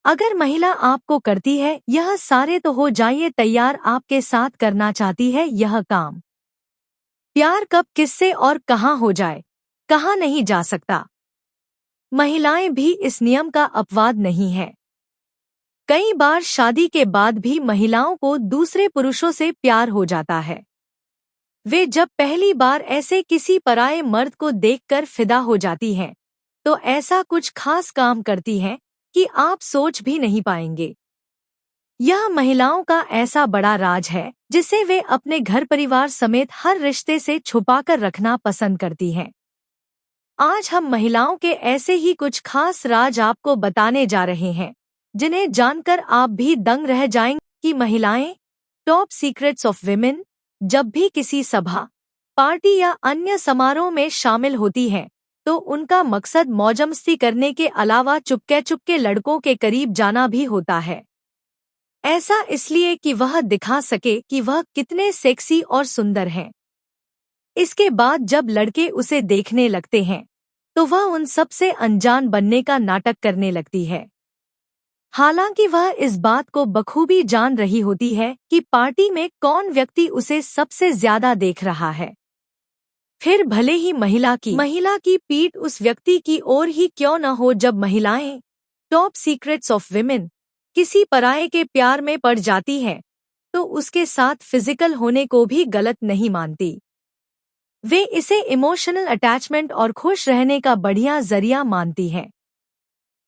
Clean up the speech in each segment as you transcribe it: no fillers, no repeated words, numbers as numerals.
अगर महिला आपको करती है यह सारे तो हो जाइए तैयार, आपके साथ करना चाहती है यह काम। प्यार कब, किससे और कहाँ हो जाए, कहाँ नहीं जा सकता। महिलाएं भी इस नियम का अपवाद नहीं है। कई बार शादी के बाद भी महिलाओं को दूसरे पुरुषों से प्यार हो जाता है। वे जब पहली बार ऐसे किसी पराये मर्द को देखकर फिदा हो जाती हैं, तो ऐसा कुछ खास काम करती हैं कि आप सोच भी नहीं पाएंगे। यह महिलाओं का ऐसा बड़ा राज है जिसे वे अपने घर परिवार समेत हर रिश्ते से छुपाकर रखना पसंद करती हैं। आज हम महिलाओं के ऐसे ही कुछ खास राज आपको बताने जा रहे हैं, जिन्हें जानकर आप भी दंग रह जाएंगे कि महिलाएं टॉप सीक्रेट्स ऑफ विमेन जब भी किसी सभा, पार्टी या अन्य समारोह में शामिल होती हैं, तो उनका मकसद मौजमस्ती करने के अलावा चुपके चुपके लड़कों के करीब जाना भी होता है। ऐसा इसलिए कि वह दिखा सके कि वह कितने सेक्सी और सुंदर हैं। इसके बाद जब लड़के उसे देखने लगते हैं, तो वह उन सब से अनजान बनने का नाटक करने लगती है। हालांकि वह इस बात को बखूबी जान रही होती है कि पार्टी में कौन व्यक्ति उसे सबसे ज्यादा देख रहा है। फिर भले ही महिला की पीठ उस व्यक्ति की ओर ही क्यों न हो, जब महिलाएं टॉप सीक्रेट्स ऑफ विमेन किसी पराये के प्यार में पड़ जाती हैं, तो उसके साथ फिजिकल होने को भी गलत नहीं मानती। वे इसे इमोशनल अटैचमेंट और खुश रहने का बढ़िया जरिया मानती हैं।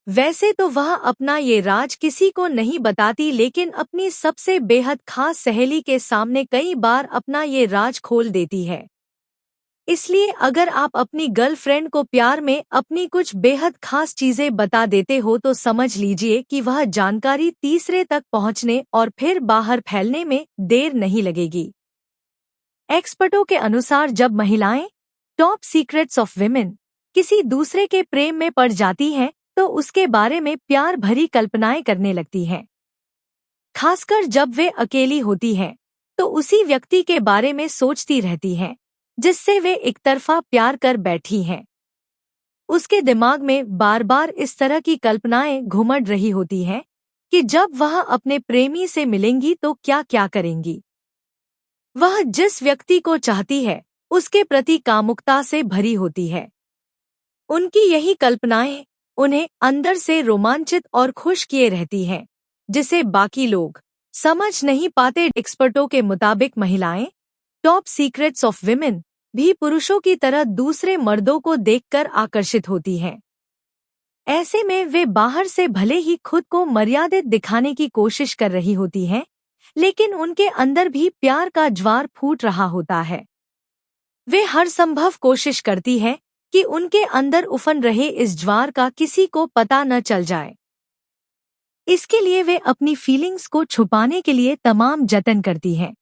वैसे तो वह अपना ये राज किसी को नहीं बताती, लेकिन अपनी सबसे बेहद खास सहेली के सामने कई बार अपना ये राज खोल देती है। इसलिए अगर आप अपनी गर्लफ्रेंड को प्यार में अपनी कुछ बेहद खास चीजें बता देते हो, तो समझ लीजिए कि वह जानकारी तीसरे तक पहुंचने और फिर बाहर फैलने में देर नहीं लगेगी। एक्सपर्टों के अनुसार जब महिलाएं टॉप सीक्रेट्स ऑफ विमेन किसी दूसरे के प्रेम में पड़ जाती हैं, तो उसके बारे में प्यार भरी कल्पनाएं करने लगती हैं। खासकर जब वे अकेली होती हैं, तो उसी व्यक्ति के बारे में सोचती रहती हैं जिससे वे एक तरफा प्यार कर बैठी हैं। उसके दिमाग में बार बार इस तरह की कल्पनाएं घुमड़ रही होती हैं कि जब वह अपने प्रेमी से मिलेंगी तो क्या क्या करेंगी। वह जिस व्यक्ति को चाहती है उसके प्रति कामुकता से भरी होती है। उनकी यही कल्पनाएं उन्हें अंदर से रोमांचित और खुश किए रहती हैं, जिसे बाकी लोग समझ नहीं पाते। एक्सपर्टों के मुताबिक महिलाएं टॉप सीक्रेट्स ऑफ विमेन भी पुरुषों की तरह दूसरे मर्दों को देखकर आकर्षित होती हैं। ऐसे में वे बाहर से भले ही खुद को मर्यादित दिखाने की कोशिश कर रही होती हैं, लेकिन उनके अंदर भी प्यार का ज्वार फूट रहा होता है। वे हर संभव कोशिश करती हैं कि उनके अंदर उफन रहे इस ज्वार का किसी को पता न चल जाए। इसके लिए वे अपनी फीलिंग्स को छुपाने के लिए तमाम जतन करती हैं।